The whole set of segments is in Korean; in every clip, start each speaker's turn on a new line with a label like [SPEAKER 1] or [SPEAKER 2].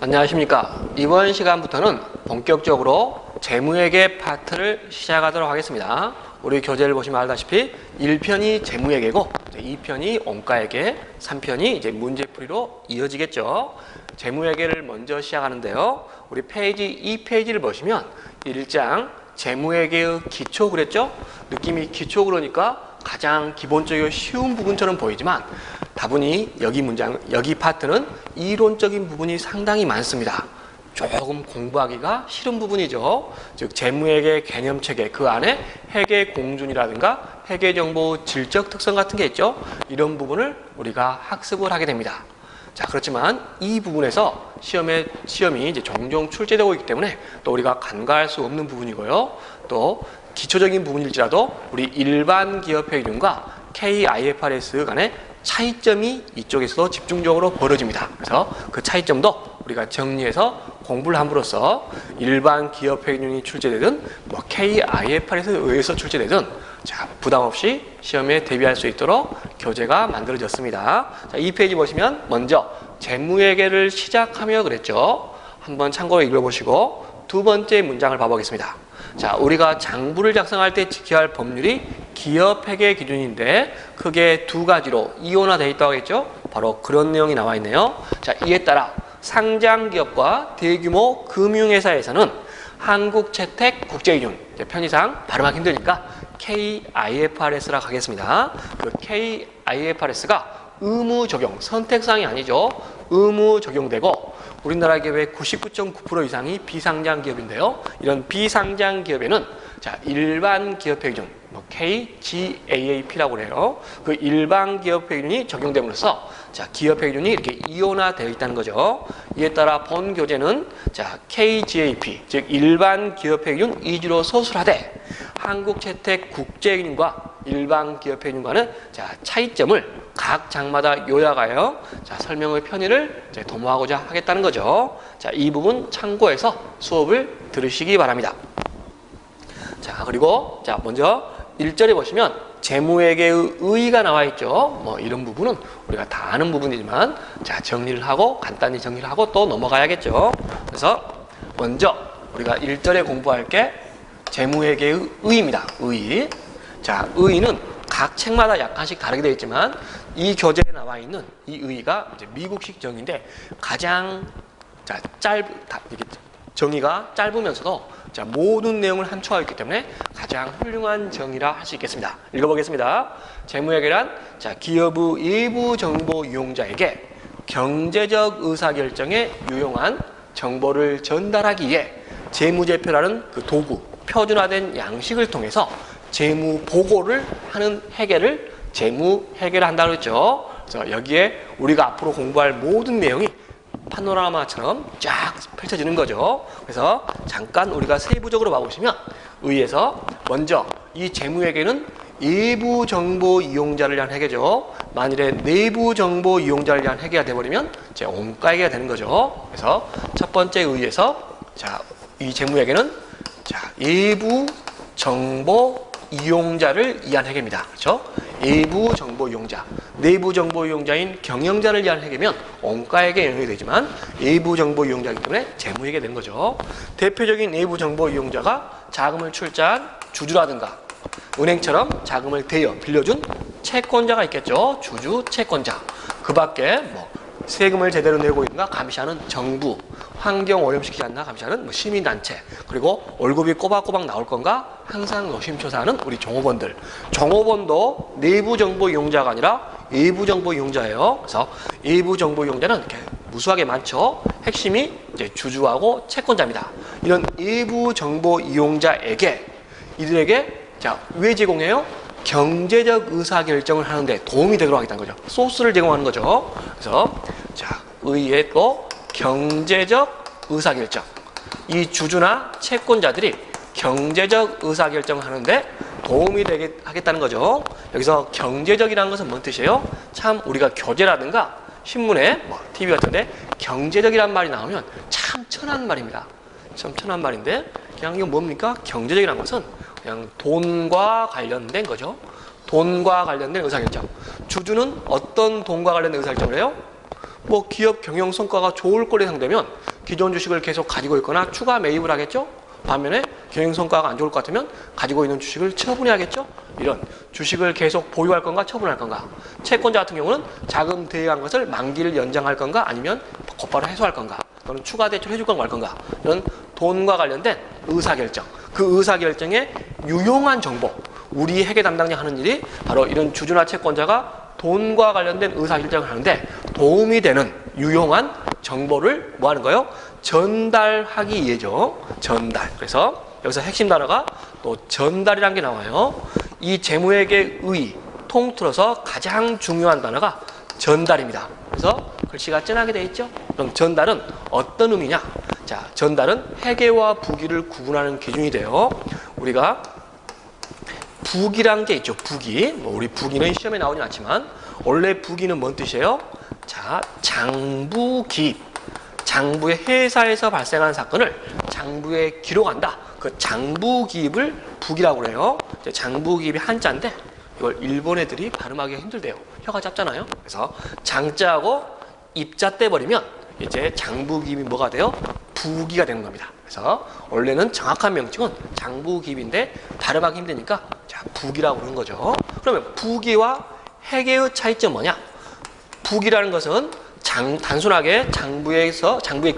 [SPEAKER 1] 안녕하십니까. 이번 시간부터는 본격적으로 재무회계 파트를 시작하도록 하겠습니다. 우리 교재를 보시면 알다시피 1편이 재무회계고 2편이 원가회계, 3편이 이제 문제풀이로 이어지겠죠. 재무회계를 먼저 시작하는데요. 우리 페이지 2페이지를 보시면 1장 재무회계의 기초 그랬죠? 느낌이 기초 그러니까 가장 기본적이고 쉬운 부분처럼 보이지만 다분히 여기 파트는 이론적인 부분이 상당히 많습니다. 조금 공부하기가 싫은 부분이죠. 즉 재무회계 개념체계 그 안에 회계 공준이라든가 회계 정보 질적 특성 같은 게 있죠. 이런 부분을 우리가 학습을 하게 됩니다. 자, 그렇지만 이 부분에서 시험이 이제 종종 출제되고 있기 때문에 또 우리가 간과할 수 없는 부분이고요. 또 기초적인 부분일지라도 우리 일반 기업회계준과 KIFRS 간의 차이점이 이쪽에서도 집중적으로 벌어집니다. 그래서 그 차이점도 우리가 정리해서 공부를 함으로써 일반 기업회계준이 출제되든 뭐 KIFRS에 의해서 출제되든 자, 부담 없이 시험에 대비할 수 있도록 교재가 만들어졌습니다. 자, 이 페이지 보시면 먼저 재무회계를 시작하며 그랬죠. 한번 참고로 읽어보시고 두 번째 문장을 봐보겠습니다. 자, 우리가 장부를 작성할 때 지켜야 할 법률이 기업회계 기준인데 크게 두 가지로 이원화되어 있다고 했죠. 바로 그런 내용이 나와 있네요. 자, 이에 따라 상장기업과 대규모 금융회사에서는 한국채택국제기준, 편의상 발음하기 힘드니까 KIFRS라고 하겠습니다. 그 KIFRS가 의무 적용, 선택사항이 아니죠. 의무 적용되고 우리나라 기업의 99.9% 이상이 비상장 기업인데요. 이런 비상장 기업에는 자, 일반 기업회 기준, KGAAP라고 해요. 그 일반 기업회 기준이 적용됨으로써 자, 기업회 기준이 이렇게 이원화되어 있다는 거죠. 이에 따라 본 교재는 자, KGAP, 즉 일반 기업회 기준 위주로 서술하되 한국채택국제기준과 일반 기업회 기준과는 자, 차이점을 각 장마다 요약하여 자, 설명의 편의를 도모하고자 하겠다는 거죠. 자, 이 부분 참고해서 수업을 들으시기 바랍니다. 자, 그리고 자, 먼저 1절에 보시면 재무회계의 의의가 나와 있죠. 뭐 이런 부분은 우리가 다 아는 부분이지만 자, 정리를 하고 간단히 정리를 하고 또 넘어가야겠죠. 그래서 먼저 우리가 1절에 공부할 게 재무회계의 의의입니다. 의의. 자, 의의는 각 책마다 약간씩 다르게 되어 있지만 이 교재에 나와 있는 이 의의가 이제 미국식 정의인데 가장 자, 이게 정의가 짧으면서도 자, 모든 내용을 함축하고 있기 때문에 가장 훌륭한 정의라 할 수 있겠습니다. 읽어보겠습니다. 재무회계란 자, 기업의 일부 정보 이용자에게 경제적 의사결정에 유용한 정보를 전달하기 위해 재무제표라는 그 도구, 표준화된 양식을 통해서 재무 보고를 하는 회계를 재무회계를 한다고 했죠. 그래서 여기에 우리가 앞으로 공부할 모든 내용이 파노라마처럼 쫙 펼쳐지는 거죠. 그래서 잠깐 우리가 세부적으로 봐보시면 의에서 먼저 이 재무회계는 외부 정보 이용자를 위한 회계죠. 만일에 내부 정보 이용자를 위한 회계가 되어버리면 이제 원가회계가 되는 거죠. 그래서 첫 번째 의에서 자, 이 재무회계는 자, 외부 정보 이용자를 위한 회계입니다. 그렇죠? 외부 정보 이용자, 내부 정보 이용자인 경영자를 위한 회계면 원가회계에 영향이 되지만 외부 정보 이용자이기 때문에 재무회계 되는 거죠. 대표적인 외부 정보 이용자가 자금을 출자한 주주라든가 은행처럼 자금을 대여 빌려준 채권자가 있겠죠. 주주, 채권자. 그 밖에 뭐 세금을 제대로 내고 있는가 감시하는 정부, 환경 오염시키지 않나 감시하는 뭐 시민단체, 그리고 월급이 꼬박꼬박 나올 건가 항상 노심초사하는 우리 종업원들. 종업원도 내부 정보 이용자가 아니라 외부 정보 이용자예요. 그래서 외부 정보 이용자는 이렇게 무수하게 많죠. 핵심이 이제 주주하고 채권자입니다. 이런 외부 정보 이용자에게 이들에게 자, 왜 제공해요? 경제적 의사결정을 하는데 도움이 되도록 하겠다는 거죠. 소스를 제공하는 거죠. 그래서 자, 의의 또 경제적 의사결정. 이 주주나 채권자들이 경제적 의사결정을 하는데 도움이 되게 하겠다는 거죠. 여기서 경제적이라는 것은 뭔 뜻이에요? 참 우리가 교재라든가 신문에 뭐 TV 같은데 경제적이란 말이 나오면 참 천한 말입니다. 참 천한 말인데 그냥 이거 뭡니까? 경제적이라는 것은 그냥 돈과 관련된 거죠. 돈과 관련된 의사결정. 주주는 어떤 돈과 관련된 의사결정을 해요? 뭐 기업 경영 성과가 좋을 거래 상대면 기존 주식을 계속 가지고 있거나 추가 매입을 하겠죠. 반면에 경영 성과가 안 좋을 것 같으면 가지고 있는 주식을 처분해야겠죠. 이런 주식을 계속 보유할 건가 처분할 건가. 채권자 같은 경우는 자금 대여한 것을 만기를 연장할 건가 아니면 곧바로 해소할 건가 또는 추가 대출을 해줄 건가 말 건가. 이런 돈과 관련된 의사결정, 그 의사결정에 유용한 정보, 우리 회계 담당자 하는 일이 바로 이런 주주나 채권자가 돈과 관련된 의사결정을 하는데 도움이 되는 유용한 정보를 뭐 하는 거예요? 전달하기 위해죠. 전달. 그래서 여기서 핵심 단어가 또 전달이라는 게 나와요. 이 재무회계의 통틀어서 가장 중요한 단어가 전달입니다. 그래서 글씨가 진하게 되어 있죠. 그럼 전달은 어떤 의미냐? 자, 전달은 회계와 부기를 구분하는 기준이 돼요. 우리가 부기란 게 있죠. 부기. 뭐 우리 부기는 시험에 나오진 않지만 원래 부기는 뭔 뜻이에요? 자, 장부기입. 장부의 회사에서 발생한 사건을 장부에 기록한다. 그 장부기입을 부기라고 그래요. 장부기입이 한자인데 이걸 일본 애들이 발음하기가 힘들대요. 혀가 짧잖아요. 그래서 장자하고 입자 떼버리면 이제 장부기입이 뭐가 돼요? 부기가 되는 겁니다. 그래서 원래는 정확한 명칭은 장부기입인데 발음하기 힘드니까 자, 부기라고 그러는 거죠. 그러면 부기와 회계의 차이점 뭐냐? 부기라는 것은 단순하게 장부의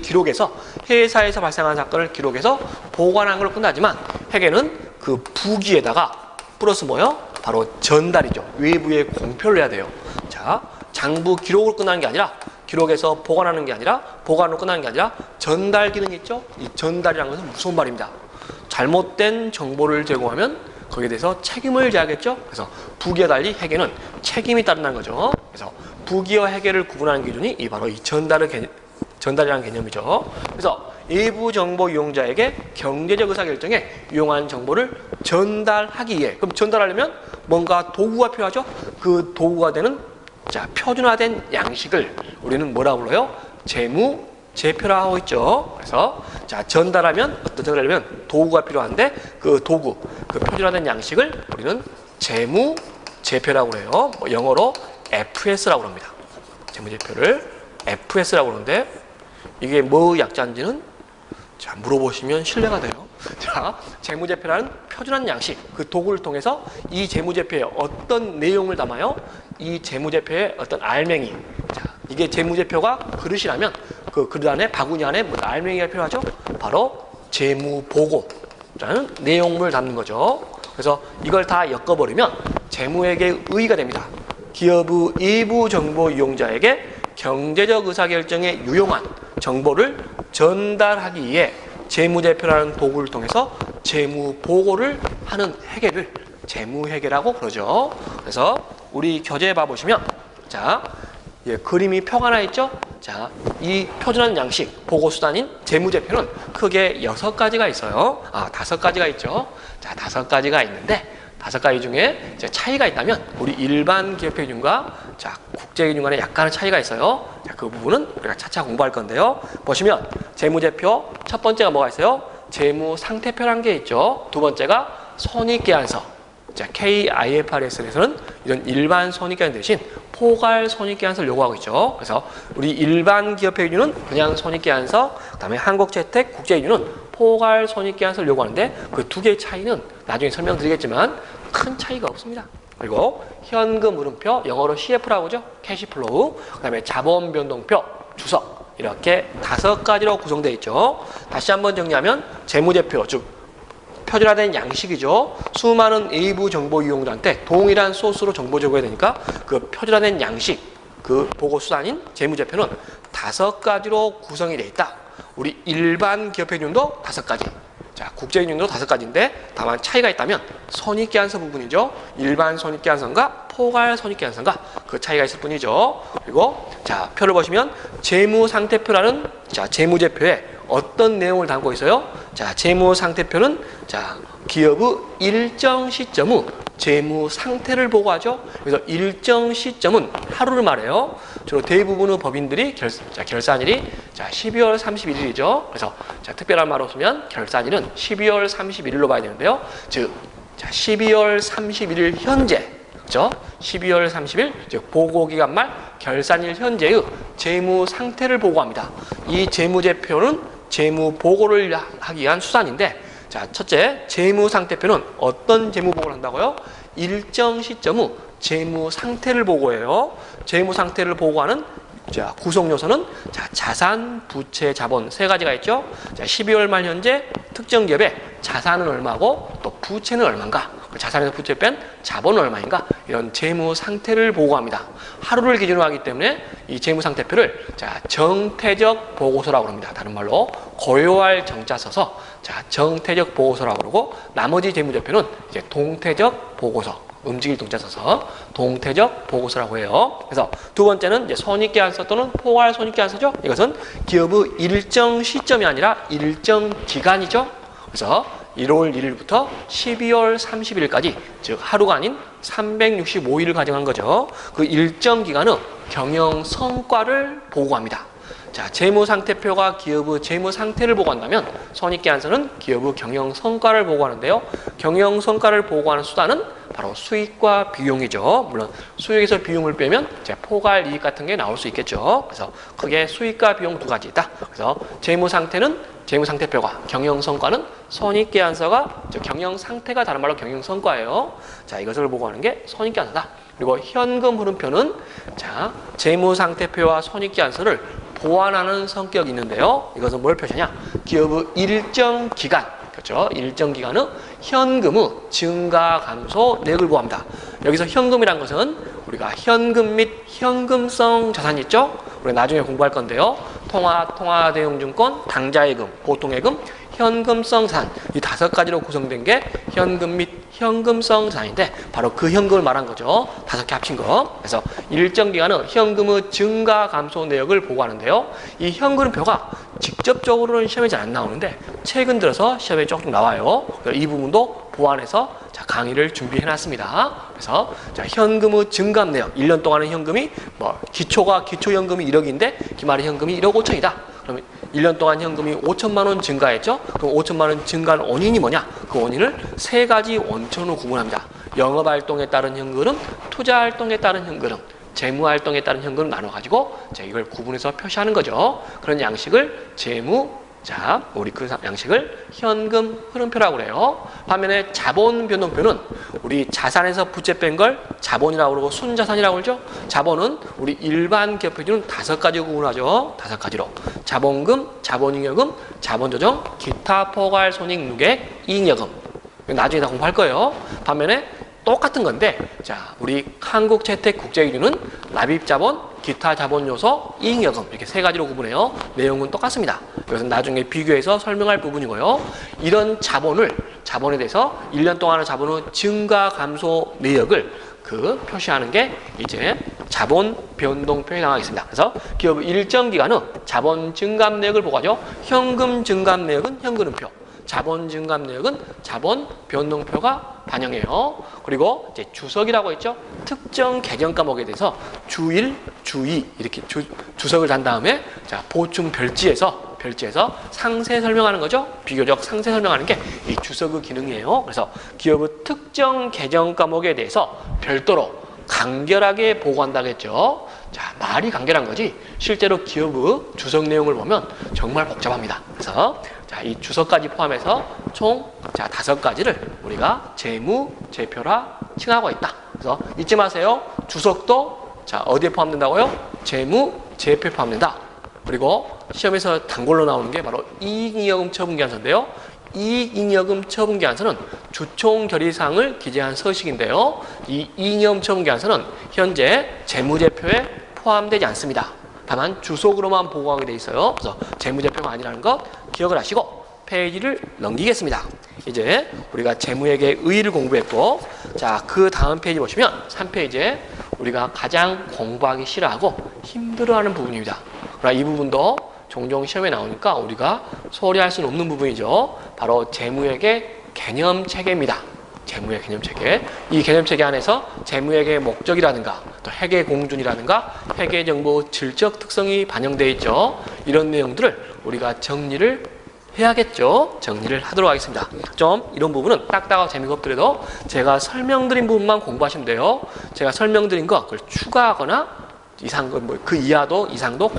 [SPEAKER 1] 기록에서 회사에서 발생한 사건을 기록해서 보관한 걸로 끝나지만 회계는 그 부기에다가 플러스 뭐요? 바로 전달이죠. 외부에 공표를 해야 돼요. 자, 장부 기록으로 끝나는 게 아니라 기록해서 보관하는 게 아니라 보관으로 끝나는 게 아니라 전달 기능이 있죠. 이 전달이라는 것은 무서운 말입니다. 잘못된 정보를 제공하면 거기에 대해서 책임을 져야겠죠. 그래서 부기와 달리 회계는 책임이 따른다는 거죠. 그래서 부기와 회계를 구분하는 기준이 바로 이 전달이라는 개념이죠. 그래서 일부 정보 이용자에게 경제적 의사결정에 유용한 정보를 전달하기 위해, 그럼 전달하려면 뭔가 도구가 필요하죠. 그 도구가 되는 자, 표준화된 양식을 우리는 뭐라고 불러요? 재무제표라고 하고 있죠. 그래서 자, 전달하면 어떤 전달하려면 도구가 필요한데 그 도구, 그 표준화된 양식을 우리는 재무제표라고 그래요. 뭐 영어로 FS라고 합니다. 재무제표를 FS라고 그러는데 이게 뭐 약자인지는 자, 물어보시면 신뢰가 돼요. 자, 재무제표라는 표준한 양식, 그 도구를 통해서 이 재무제표에 어떤 내용을 담아요? 이 재무제표의 어떤 알맹이. 자, 이게 재무제표가 그릇이라면 그 그릇 안에 바구니 안에 뭐 알맹이가 필요하죠? 바로 재무보고라는 내용물을 담는 거죠. 그래서 이걸 다 엮어버리면 재무회계 의의가 됩니다. 기업의 일부 정보 이용자에게 경제적 의사결정에 유용한 정보를 전달하기 위해 재무제표라는 도구를 통해서 재무보고를 하는 회계를 재무회계라고 그러죠. 그래서 우리 교재에 봐보시면 자, 예, 그림이 표가 하나 있죠. 자, 이 표준한 양식 보고수단인 재무제표는 크게 6가지가 있어요. 5가지가 있죠. 자, 5가지가 있는데 5가지 중에 이제 차이가 있다면 우리 일반 기업회계준과 자, 국제기준 간에 약간의 차이가 있어요. 자, 그 부분은 우리가 차차 공부할 건데요. 보시면 재무제표 첫 번째가 뭐가 있어요? 재무상태표라는 게 있죠. 두 번째가 손익계산서. 자, KIFRS에서는 이런 일반 손익계산 대신 포괄 손익계산서를 요구하고 있죠. 그래서 우리 일반 기업회계준은 그냥 손익계산서, 그다음에 한국채택, 국제기준은 포괄 손익계산서를 요구하는데 그 두 개의 차이는 나중에 설명드리겠지만 큰 차이가 없습니다. 그리고 현금 흐름표, 영어로 CF라고 하죠. 캐시플로우, 그다음에 자본 변동표, 주석 이렇게 5가지로 구성되어 있죠. 다시 한번 정리하면 재무제표, 즉 표준화된 양식이죠. 수많은 일부 정보 이용자한테 동일한 소스로 정보 제공해야 되니까 그 표준화된 양식, 그 보고 수단인 재무제표는 5가지로 구성이 되어 있다. 우리 일반 기업회계준도 5가지. 자, 국제기준도 5가지인데 다만 차이가 있다면 손익계산서 부분이죠. 일반 손익계산서인가 포괄 손익계산서인가 그 차이가 있을 뿐이죠. 그리고 자, 표를 보시면 재무상태표라는 자, 재무제표에 어떤 내용을 담고 있어요? 자, 재무상태표는 자, 기업의 일정 시점 후 재무 상태를 보고하죠. 그래서 일정 시점은 하루를 말해요. 주로 대부분의 법인들이 결산일이 자, 12월 31일이죠. 그래서 자, 특별한 말로 쓰면 결산일은 12월 31일로 봐야 되는데요. 즉, 자, 12월 31일 현재 그죠? 12월 30일, 즉 보고기간 말 결산일 현재의 재무 상태를 보고합니다. 이 재무제표는 재무 보고를 하기 위한 수단인데, 자, 첫째, 재무 상태표는 어떤 재무 보고를 한다고요? 일정 시점 후 재무 상태를 보고해요. 재무 상태를 보고하는 자, 구성 요소는 자, 자산, 부채, 자본 세 가지가 있죠. 자, 12월 말 현재 특정 기업의 자산은 얼마고 또 부채는 얼마인가? 그 자산에서 부채 뺀 자본은 얼마인가? 이런 재무 상태를 보고합니다. 하루를 기준으로 하기 때문에 이 재무 상태표를 자, 정태적 보고서라고 합니다. 다른 말로 고요할 정자 써서 자, 정태적 보고서라고 그러고, 나머지 재무제표는 이제 동태적 보고서, 움직일 동자 써서 동태적 보고서라고 해요. 그래서 두 번째는 이제 손익계산서 또는 포괄 손익계산서죠. 이것은 기업의 일정 시점이 아니라 일정 기간이죠. 그래서 1월 1일부터 12월 30일까지, 즉 하루가 아닌 365일을 가정한 거죠. 그 일정 기간의 경영 성과를 보고합니다. 자, 재무상태표가 기업의 재무상태를 보고한다면 손익계산서는 기업의 경영성과를 보고하는데요. 경영성과를 보고하는 수단은 바로 수익과 비용이죠. 물론 수익에서 비용을 빼면 이제 포괄이익 같은 게 나올 수 있겠죠. 그래서 크게 수익과 비용 두 가지 있다. 그래서 재무상태는 재무상태표가, 경영성과는 손익계산서가 경영상태가 다른 말로 경영성과예요. 자, 이것을 보고하는 게 손익계산서다. 그리고 현금 흐름표는 자, 재무상태표와 손익계산서를 보완하는 성격이 있는데요. 이것은 뭘 표시하냐? 기업의 일정 기간, 그렇죠? 일정 기간의 현금의 증가, 감소, 내역을 보합니다. 여기서 현금이란 것은 우리가 현금 및 현금성 자산이 있죠? 우리 나중에 공부할 건데요. 통화대용증권, 당좌예금, 보통예금, 현금성 자산, 이 다섯 가지로 구성된 게 현금 및 현금성 자산인데 바로 그 현금을 말한 거죠. 다섯 개 합친 거. 그래서 일정 기간은 현금의 증가, 감소 내역을 보고하는데요. 이 현금표가 직접적으로는 시험에 잘 안 나오는데 최근 들어서 시험에 조금 나와요. 이 부분도 보완해서 자, 강의를 준비해놨습니다. 그래서 자, 현금의 증감 내역, 1년 동안의 현금이 뭐 기초현금이 1억인데 기말의 현금이 1억 5천이다. 그러면 1년 동안 현금이 5천만 원 증가했죠? 그럼 5천만 원 증가한 원인이 뭐냐? 그 원인을 세 가지 원천으로 구분합니다. 영업활동에 따른 현금은, 투자활동에 따른 현금은, 재무활동에 따른 현금을 나눠가지고 자, 이걸 구분해서 표시하는 거죠. 그런 양식을 자, 우리 그 양식을 현금 흐름표라고 그래요. 반면에 자본 변동표는 우리 자산에서 부채 뺀 걸 자본이라고 그러고 순자산이라고 그러죠. 자본은 우리 일반 기업 표준은 다섯 가지 구분하죠. 다섯 가지로. 자본금, 자본잉여금, 자본조정, 기타 포괄 손익 누계, 이익여금. 나중에 다 공부할 거예요. 반면에 똑같은 건데, 자, 우리 한국채택국제유류는 납입자본, 기타 자본 요소, 이익여금 이렇게 세 가지로 구분해요. 내용은 똑같습니다. 이것은 나중에 비교해서 설명할 부분이고요. 이런 자본에 대해서 1년 동안의 자본의 증가, 감소 내역을 표시하는 게 이제 자본 변동표에 나가겠습니다. 그래서 기업 일정 기간은 자본 증감 내역을 보고하죠. 현금 증감 내역은 현금흐름표, 자본 증감 내역은 자본 변동표가 반영해요. 그리고 이제 주석이라고 했죠. 특정 계정 과목에 대해서 주일, 주이 이렇게 주석을 단 다음에 자, 보충 별지에서 상세 설명하는 거죠. 비교적 상세 설명하는 게 이 주석의 기능이에요. 그래서 기업의 특정 계정 과목에 대해서 별도로 간결하게 보고한다고 했죠. 자, 말이 간결한 거지 실제로 기업의 주석 내용을 보면 정말 복잡합니다. 그래서 자, 이 주석까지 포함해서 총 자, 5가지를 우리가 재무제표라 칭하고 있다. 그래서 잊지 마세요. 주석도 자, 어디에 포함된다고요? 재무제표에 포함된다. 그리고 시험에서 단골로 나오는 게 바로 이익잉여금 처분계산서인데요. 이익잉여금 처분계산서는 주총결의사항을 기재한 서식인데요. 이 이익잉여금 처분계산서는 현재 재무제표에 포함되지 않습니다. 다만 주석으로만 보고하게 돼 있어요. 그래서 재무제표가 아니라는 것 기억을 하시고 페이지를 넘기겠습니다. 이제 우리가 재무회계 의의를 공부했고, 자, 그 다음 페이지 보시면 3페이지에 우리가 가장 공부하기 싫어하고 힘들어하는 부분입니다. 그러나 이 부분도 종종 시험에 나오니까 우리가 소홀히 할 수는 없는 부분이죠. 바로 재무회계 개념체계입니다. 재무의 개념체계. 이 개념체계 안에서 재무회계의 목적이라든가 또 회계공준이라든가 회계정보 질적 특성이 반영되어 있죠. 이런 내용들을 우리가 정리를 해야겠죠. 정리를 하도록 하겠습니다. 좀 이런 부분은 딱딱하고 재미가 없더라도 제가 설명드린 부분만 공부하시면 돼요. 제가 설명드린 거 그걸 추가하거나 그 이하도 이상도